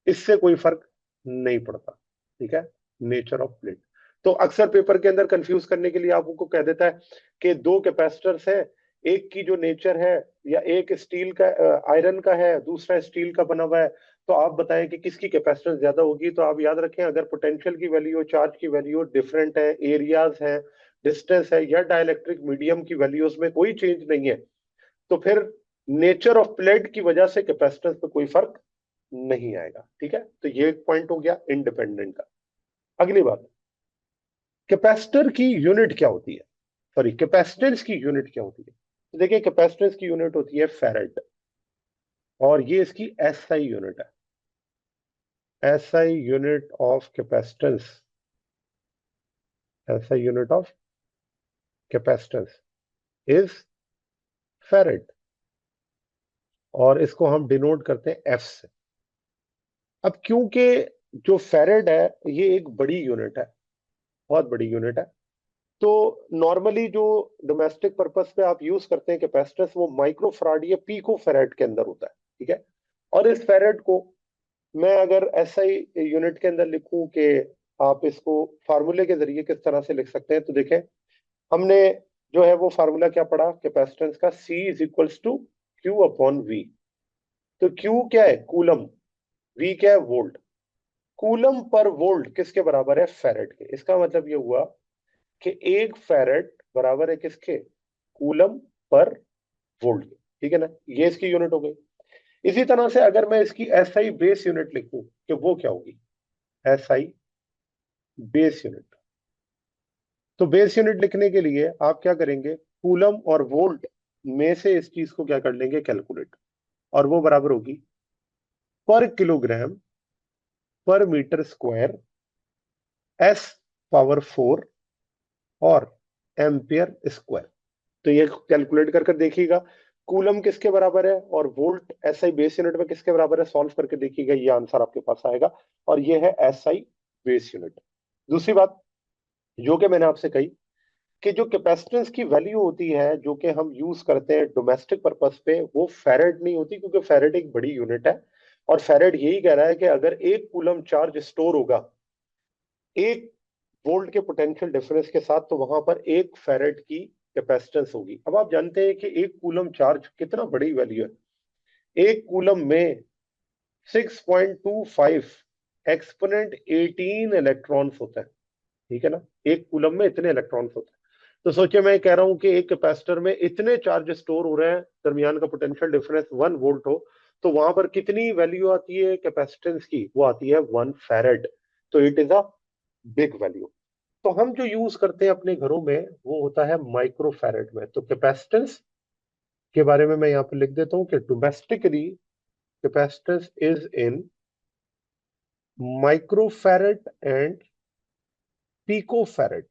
इससे कोई फर्क नहीं पड़ता। ठीक है, नेचर ऑफ प्लेट। तो अक्सर पेपर के अंदर कंफ्यूज करने के लिए आपको कह देता है कि दो कैपेसिटर्स है, एक की जो नेचर है, या एक स्टील का, आयरन का है, दूसरा स्टील का बना हुआ है, तो आप बताएं कि किसकी कैपेसिटेंस ज्यादा होगी। तो आप याद रखें, अगर पोटेंशियल की वैल्यू, चार्ज की वैल्यू डिफरेंट है, एरियाज है, डिस्टेंस है, या डाइलेक्ट्रिक मीडियम की वैल्यूज में कोई चेंज नहीं है, तो फिर नेचर ऑफ प्लेट की वजह से कैपेसिटेंस पे कोई फर्क नहीं आएगा। ठीक है, तो ये एक पॉइंट हो गया इंडिपेंडेंट का। अगली बात, कैपेसिटर की यूनिट क्या होती है, सॉरी कैपेसिटेंस की यूनिट क्या होती है। तो देखिए, कैपेसिटेंस की यूनिट होती है फैरेड, और ये इसकी एसआई यूनिट है। SI unit of capacitance, SI unit of capacitance is farad, और इसको हम डिनोट करते हैं एफ से। अब क्योंकि जो फैरेड है ये एक बड़ी यूनिट है, बहुत बड़ी यूनिट है, तो नॉर्मली जो डोमेस्टिक पर्पस पे आप यूज करते हैं कैपेसिटर्स, वो माइक्रो फराड या पीको फैरेड के अंदर होता है। ठीक है, और इस फैरेड को मैं अगर एसआई यूनिट के अंदर लिखूं कि आप इसको फार्मूले के जरिए किस तरह से लिख सकते हैं, तो देखें, हमने जो है वो फार्मूला क्या पढ़ा कैपेसिटेंस का, C is equals to Q upon V. तो क्यू क्या है, कूलम, वी क्या है, वोल्ट। कूलम पर वोल्ट किसके बराबर है? फेरेड के। इसका मतलब ये हुआ कि 1 फेरेड बराबर है किसके? कूलम पर वोल्ट के। ठीक है ना, ये इसकी यूनिट हो गई। इसी तरह से अगर मैं इसकी एसआई बेस यूनिट लिखूं कि वो क्या होगी? SI base unit. तो बेस यूनिट लिखने के लिए आप क्या करेंगे? कूलम और वोल्ट में से इस चीज को क्या कर लेंगे? कैलकुलेट। और वो बराबर होगी पर किलोग्राम पर मीटर स्क्वायर एस पावर 4 और एम्पियर स्क्वायर। तो ये कैलकुलेट कर कर देखिएगा कूलम किसके बराबर है और वोल्ट एसआई बेस यूनिट में किसके बराबर है, सॉल्व करके देखिएगा, ये आंसर आपके पास आएगा। और ये है एसआई बेस यूनिट। दूसरी बात जो कि मैंने आपसे कही कि जो कैपेसिटेंस की वैल्यू होती है जो कि हम यूज करते हैं डोमेस्टिक पर्पस पे, वो फेरेड नहीं होती, क्योंकि फेरेड एक बड़ी यूनिट है। और फेरेड यही कह रहा है कि अगर 1 कूलम चार्ज स्टोर होगा 1 वोल्ट के पोटेंशियल डिफरेंस के साथ, तो वहां पर 1 फेरेड की कैपेसिटेंस होगी। अब आप जानते हैं कि 1 कूलम चार्ज कितना बड़ी वैल्यू है। 1 कूलम में 6.25 एक्सपोनेंट 18 इलेक्ट्रॉन्स होते हैं। ठीक है ना, 1 कूलम में इतने इलेक्ट्रॉन्स होते हैं। तो सोचिए मैं कह रहा हूं कि एक कैपेसिटर में इतने चार्ज स्टोर हो रहे हैं, दरमियान का पोटेंशियल डिफरेंस 1 वोल्ट हो, तो वहां पर कितनी वैल्यू आती है कैपेसिटेंस की? वो आती है 1 फेरेड। तो it is a big value. तो हम जो यूज करते हैं अपने घरों में वो होता है माइक्रो फेरेड में। तो कैपेसिटेंस के बारे में मैं यहाँ पे लिख देता हूँ कि domestically capacitance is in micro farad and pico farad.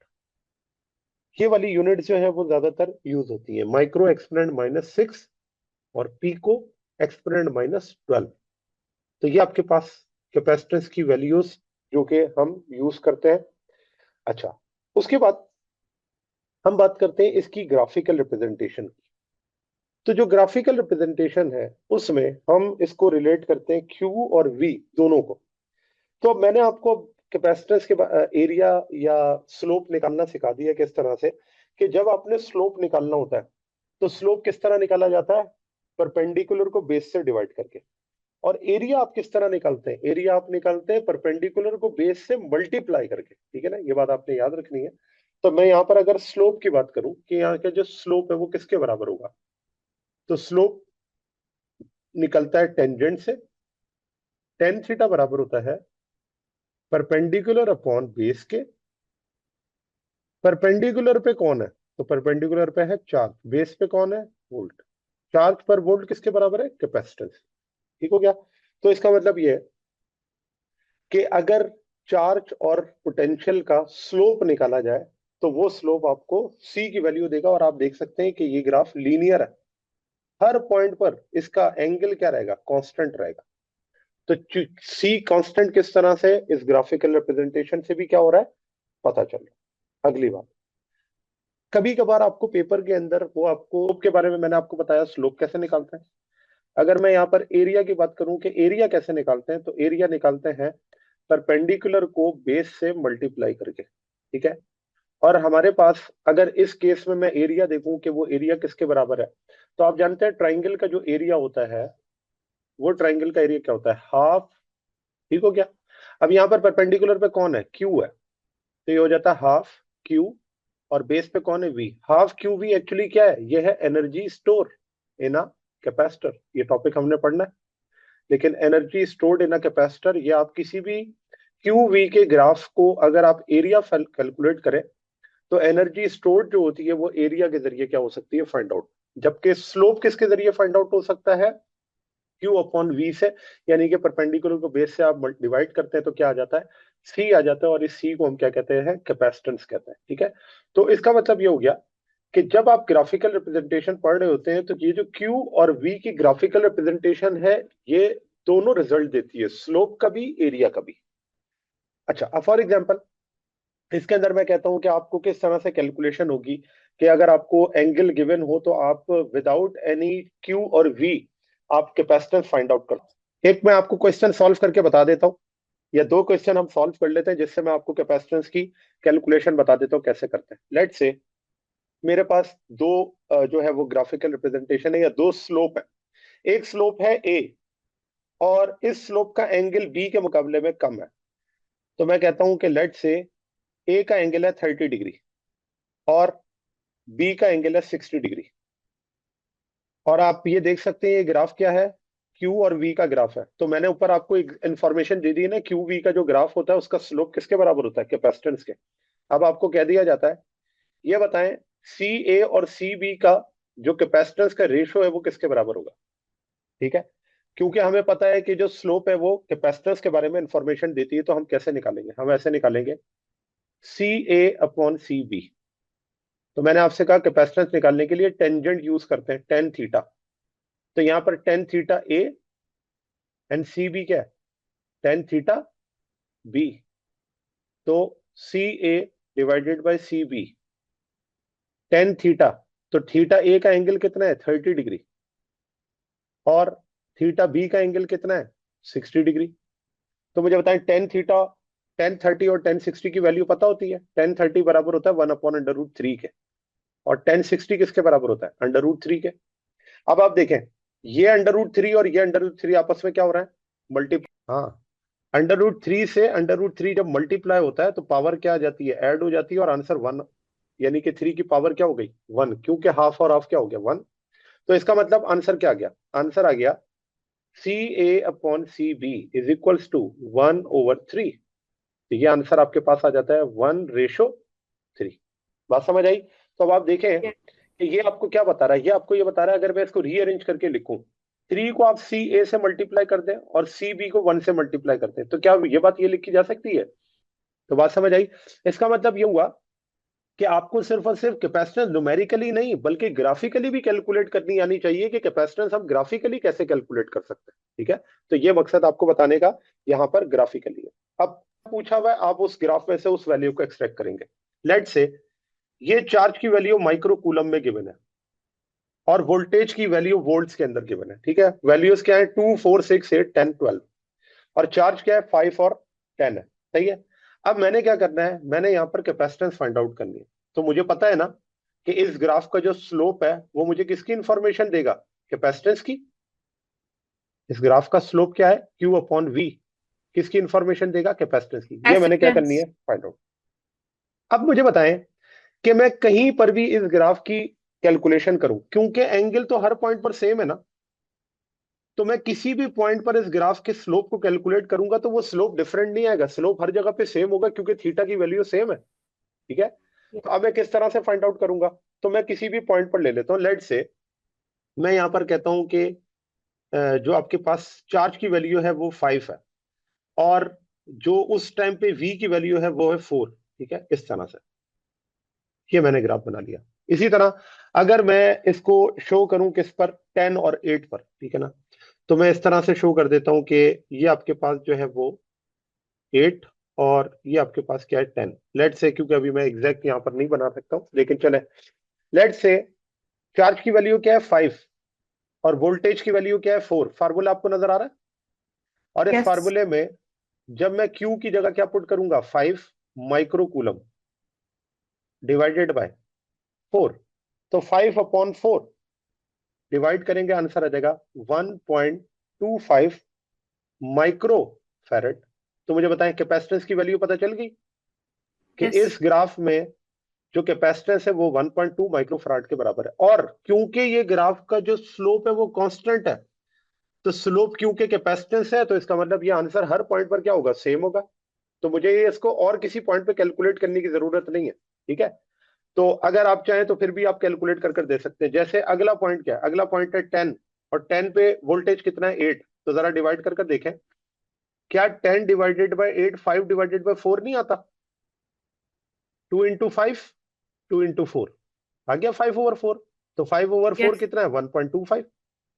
ये वाली यूनिट जो है वो ज्यादातर यूज होती है, माइक्रो एक्सपोनेंट -6 और पिको एक्सपोनेंट -12। तो ये आपके पास कैपेसिटेंस की वैल्यूज जो कि हम यूज करते हैं। अच्छा, उसके बाद हम बात करते हैं इसकी ग्राफिकल रिप्रेजेंटेशन की। तो जो ग्राफिकल रिप्रेजेंटेशन है उसमें हम इसको रिलेट करते हैं क्यू और वी दोनों को। तो अब मैंने आपको कैपेसिटेंस के एरिया या स्लोप निकालना सिखा दिया किस तरह से, कि जब आपने स्लोप निकालना होता है तो स्लोप किस तरह निकाला जाता है? परपेंडिकुलर को बेस से डिवाइड करके। और एरिया आप किस तरह निकालते हैं? एरिया आप निकालते हैं परपेंडिकुलर को बेस से मल्टीप्लाई करके। ठीक है ना, ये बात आपने याद रखनी है। तो मैं यहाँ पर अगर स्लोप की बात करूं कि यहाँ का जो स्लोप है वो किसके बराबर होगा, तो स्लोप निकलता है टेंजेंट से। टेन थीटा बराबर होता है परपेंडिकुलर अपॉन बेस के। परपेंडिकुलर पे कौन है? तो परपेंडिकुलर पे है चार्ज, बेस पे कौन है? वोल्ट। चार्ज पर वोल्ट किसके बराबर है? कैपेसिटेंस। ठीक हो गया। तो इसका मतलब ये है कि अगर चार्ज और पोटेंशियल का स्लोप निकाला जाए तो वो स्लोप आपको सी की वैल्यू देगा। और आप देख सकते हैं कि ये ग्राफ लीनियर है, हर पॉइंट पर इसका एंगल क्या रहेगा? कांस्टेंट रहेगा। तो सी कांस्टेंट किस तरह से इस ग्राफिकल रिप्रेजेंटेशन से भी क्या हो रहा है पता चल रहा है। अगली बात, कभी कभार आपको पेपर के अंदर वो आपको स्लोप के बारे में मैंने आपको बताया स्लोप कैसे निकालते हैं। अगर मैं यहाँ पर एरिया की बात करूं कि एरिया कैसे निकालते हैं, तो एरिया निकालते हैं परपेंडिकुलर को बेस से मल्टीप्लाई करके। ठीक है। और हमारे पास अगर इस केस में मैं एरिया देखूं कि वो एरिया किसके बराबर है, तो आप जानते हैं ट्राइंगल का जो एरिया होता है वो ट्राइंगल का एरिया क्या होता है? हाफ। ठीक हो गया। अब यहाँ पर परपेंडिकुलर पे कौन है? क्यू है, तो ये हो जाता है हाफ क्यू। और बेस पे कौन है? V. Half Q V actually क्या है? ये है energy store in a capacitor. ये टॉपिक हमने पढ़ना है। लेकिन energy stored in a capacitor, ये आप किसी भी क्यू वी के ग्राफ को अगर आप एरिया कैलकुलेट करें तो एनर्जी स्टोर्ड जो होती है वो एरिया के जरिए क्या हो सकती है? Find out. जबकि स्लोप किसके जरिए फाइंड आउट हो सकता है? क्यू अपॉन वी से। यानी कि परपेंडिकुलर को बेस से आप डिवाइड करते हैं तो क्या आ जाता है? सी आ जाता है। और इस सी को हम क्या कहते हैं? कैपेसिटेंस कहते हैं। ठीक है। तो इसका मतलब ये हो गया कि जब आप ग्राफिकल रिप्रेजेंटेशन पढ़ रहे होते हैं तो ये जो क्यू और वी की ग्राफिकल रिप्रेजेंटेशन है ये दोनों रिजल्ट देती है, स्लोप का भी एरिया का भी। अच्छा, अब फॉर एग्जांपल इसके अंदर मैं कहता हूं कि आपको किस तरह से कैलकुलेशन होगी कि अगर आपको एंगल गिवन हो तो आप विदाउट एनी क्यू और वी आप कैपेसिटेंस फाइंड आउट करो। एक मैं आपको क्वेश्चन सॉल्व करके बता देता हूं, या दो क्वेश्चन हम सॉल्व कर लेते हैं जिससे मैं आपको कैपेसिटेंस की कैलकुलेशन बता देता हूं कैसे करते हैं। लेट्स से मेरे पास दो जो है वो ग्राफिकल रिप्रेजेंटेशन है या दो स्लोप है। एक स्लोप है ए और इस स्लोप का एंगल बी के मुकाबले में कम है। तो मैं कहता हूं कि लेट से ए का एंगल है 30 डिग्री और बी का एंगल है 60 डिग्री। और आप ये देख सकते हैं ये ग्राफ क्या है, क्यू और वी का ग्राफ है। तो मैंने ऊपर आपको एक इंफॉर्मेशन दे दी है ना, क्यू वी का जो ग्राफ होता है उसका स्लोप किसके बराबर होता है, कैपेसिटेंस के। अब आपको कह दिया जाता है ये बताएं सी ए और सी बी का जो कैपेसिटेंस का रेशियो है वो किसके बराबर होगा। ठीक है, क्योंकि हमें पता है कि जो स्लोप है वो कैपेसिटेंस के बारे में इंफॉर्मेशन देती है, तो हम कैसे निकालेंगे, हम ऐसे निकालेंगे सी ए अपॉन सी बी। तो मैंने आपसे कहा कैपेसिटेंस निकालने के लिए टेंजेंट यूज करते हैं, टेन थीटा। तो यहां पर tan theta A and C B क्या है, टेन थीटा बी। तो C A divided by C B, tan theta. तो थीटा ए का एंगल कितना है, 30 डिग्री, और थीटा बी का एंगल कितना है, 60 डिग्री। तो मुझे बताएं टेन थीटा, टेन थर्टी और टेन सिक्सटी की वैल्यू पता होती है। टेन थर्टी बराबर होता है 1/√3 के, और टेन सिक्सटी किसके बराबर होता है, √3 के। अब आप देखें ये √3 और ये √3 आपस में क्या हो रहा है, मल्टीप्लाई। हाँ, √3 से √3 जब मल्टीप्लाई होता है तो पावर क्या आ जाती है, ऐड हो जाती है, और आंसर 1, यानी कि 3 की पावर क्या हो गई, 1, क्योंकि हाफ और हाफ क्या हो गया, 1। तो इसका मतलब आंसर क्या आ गया, आंसर आ गया C A upon C B is equals to 1/3। तो ये आंसर आपके पास आ जाता है 1:3। बात समझ आई। तो अब आप देखें कि ये आपको क्या बता रहा है, ये आपको ये बता रहा है अगर मैं इसको रीअरेंज करके लिखूं, 3 को आप सी ए से मल्टीप्लाई कर दें और सी बी को 1 से मल्टीप्लाई करते हैं, तो क्या ये बात ये लिखी जा सकती है। तो बात समझ आई। इसका मतलब ये हुआ कि आपको सिर्फ और सिर्फ कैपेसिटेंस न्यूमेरिकली नहीं बल्कि ग्राफिकली भी कैलकुलेट करनी आनी चाहिए कि कैपेसिटेंस हम ग्राफिकली कैसे कैलकुलेट कर सकते हैं। ठीक है, तो ये मकसद आपको बताने का यहाँ पर ग्राफिकली है। अब पूछा हुआ है आप उस ग्राफ में से उस वैल्यू को एक्सट्रैक्ट करेंगे। लेट से ये चार्ज की वैल्यू माइक्रो कूलम में गिवन है और वोल्टेज की वैल्यू वोल्ट्स के अंदर गिवन है। ठीक है, वैल्यूज क्या है, 2, 4, 6, 8, 10, 12, और चार्ज क्या है, 5 और 10 है। सही है। अब मैंने क्या करना है, मैंने यहाँ पर कैपेसिटेंस फाइंड आउट करनी है। तो मुझे पता है ना कि इस ग्राफ का जो स्लोप है वो मुझे किसकी इंफॉर्मेशन देगा, कैपेसिटेंस की। इस ग्राफ का स्लोप क्या है, क्यू अपॉन वी, किसकी इंफॉर्मेशन देगा, कैपेसिटेंस की। ये मैंने क्या करनी
कैपेसिटेंस।
है, फाइंड आउट। अब मुझे बताएं कि मैं कहीं पर भी इस ग्राफ की कैलकुलेशन करूं, क्योंकि एंगल तो हर पॉइंट पर सेम है ना, तो मैं किसी भी पॉइंट पर इस ग्राफ के स्लोप को कैलकुलेट करूंगा तो वो स्लोप डिफरेंट नहीं आएगा, स्लोप हर जगह पे सेम होगा क्योंकि थीटा की वैल्यू सेम है। ठीक है, तो अब मैं किस तरह से फाइंड आउट करूंगा, तो मैं किसी भी पॉइंट पर ले लेता हूं। लेट से मैं यहां पर कहता हूं कि जो आपके पास चार्ज की वैल्यू है वो 5 है, और जो उस टाइम पे v की वैल्यू है वो है 4। ठीक है, इस तरह से ये मैंने ग्राफ बना लिया। इसी तरह अगर मैं इसको शो करूं किस पर, 10 और 8 पर, ठीक है ना, तो मैं इस तरह से शो कर देता हूं कि ये आपके पास जो है वो 8 और ये आपके पास क्या है, 10। लेट से, क्योंकि अभी मैं एग्जैक्ट यहाँ पर नहीं बना सकता हूँ लेकिन चले, लेट से चार्ज की वैल्यू क्या है 5 और वोल्टेज की वैल्यू क्या है 4। फार्मूला आपको नजर आ रहा है, और इस
यस।
फार्मूले में जब मैं Q की जगह क्या पुट करूंगा, 5 माइक्रो कूलम डिवाइडेड बाय 4, तो 5/4 डिवाइड करेंगे, आंसर आ जाएगा 1.25 माइक्रो फैरेड। तो मुझे बताएं कैपेसिटेंस की वैल्यू पता चल गई कि
यस।
इस ग्राफ में जो कैपेसिटेंस है वो 1.2 माइक्रोफैराड के बराबर है। और क्योंकि ये ग्राफ का जो स्लोप है वो कांस्टेंट है, तो स्लोप क्योंकि कैपेसिटेंस है तो इसका मतलब ये आंसर हर पॉइंट पर क्या होगा, सेम होगा। तो मुझे ये इसको और किसी पॉइंट पे कैलकुलेट करने की जरूरत नहीं है। ठीक है, तो अगर आप चाहें तो फिर भी आप कैलकुलेट कर कर दे सकते हैं। जैसे अगला पॉइंट क्या है, अगला पॉइंट है 10, और 10 पे वोल्टेज कितना है, 8। तो जरा डिवाइड कर कर देखें, क्या 10 डिवाइडेड बाय 8 5 डिवाइडेड बाय 4 नहीं आता, 2 इंटू 5, 2 इंटू 4 आ गया 5/4। तो 5/4
यस।
कितना है, 1.25।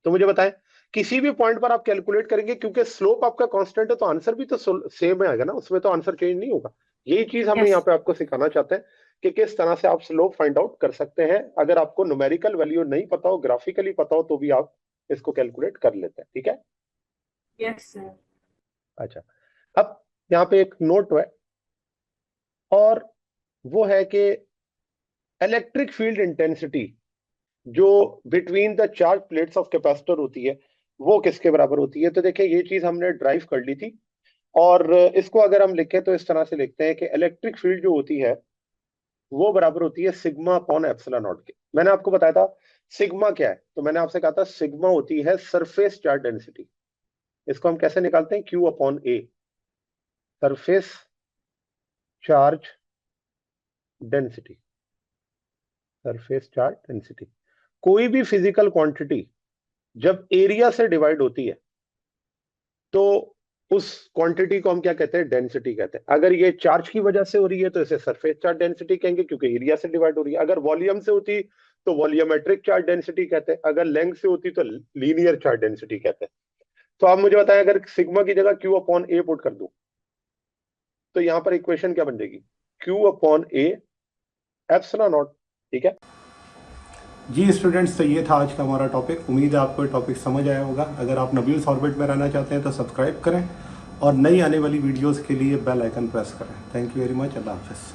तो मुझे बताएं किसी भी पॉइंट पर आप कैलकुलेट करेंगे, क्योंकि स्लोप आपका कांस्टेंट है तो आंसर भी तो सेम आएगा ना, उसमें तो आंसर चेंज नहीं होगा। यही चीज हम
यस।
यहाँ पे आपको सिखाना चाहते हैं कि किस तरह से आप स्लोप फाइंड आउट कर सकते हैं। अगर आपको न्यूमेरिकल वैल्यू नहीं पता हो, ग्राफिकली पता हो, तो भी आप इसको कैलकुलेट कर लेते हैं। ठीक है,
यस सर।
अच्छा। अब यहाँ पे एक नोट है, और वो है कि इलेक्ट्रिक फील्ड इंटेंसिटी जो between the charge plates of capacitor होती है वो किसके बराबर होती है। तो देखिए ये चीज हमने ड्राइव कर ली थी, और इसको अगर हम लिखें तो इस तरह से लिखते हैं कि इलेक्ट्रिक फील्ड जो होती है वो बराबर होती है सिग्मा अपॉन एप्सिलॉन नॉट के। मैंने आपको बताया था सिग्मा क्या है, तो मैंने आपसे कहा था सिग्मा होती है सरफेस चार्ज डेंसिटी। इसको हम कैसे निकालते हैं, Q upon A, surface charge density, surface charge density. कोई भी फिजिकल क्वांटिटी जब एरिया से डिवाइड होती है तो उस क्वांटिटी को हम क्या कहते हैं, डेंसिटी कहते हैं। अगर ये चार्ज की वजह से हो रही है तो इसे सरफेस चार्ज डेंसिटी कहेंगे क्योंकि एरिया से डिवाइड हो रही है। अगर वॉल्यूम से होती तो वॉल्यूमेट्रिक चार्ज डेंसिटी कहते हैं। अगर लेंथ से होती तो लीनियर चार्ज डेंसिटी कहते हैं। तो आप मुझे बताएं, अगर सिग्मा की जगह क्यू अपॉन ए पुट कर दूं तो यहां पर इक्वेशन क्या बन जाएगी, Q upon A epsilon not. ठीक है
जी स्टूडेंट्स, तो ये था आज का हमारा टॉपिक। उम्मीद है आपको टॉपिक समझ आया होगा। अगर आप नबील्स ऑर्बिट में रहना चाहते हैं तो सब्सक्राइब करें और नई आने वाली वीडियोस के लिए बेल आइकन प्रेस करें। Thank you very much. अल्लाह हाफिज़।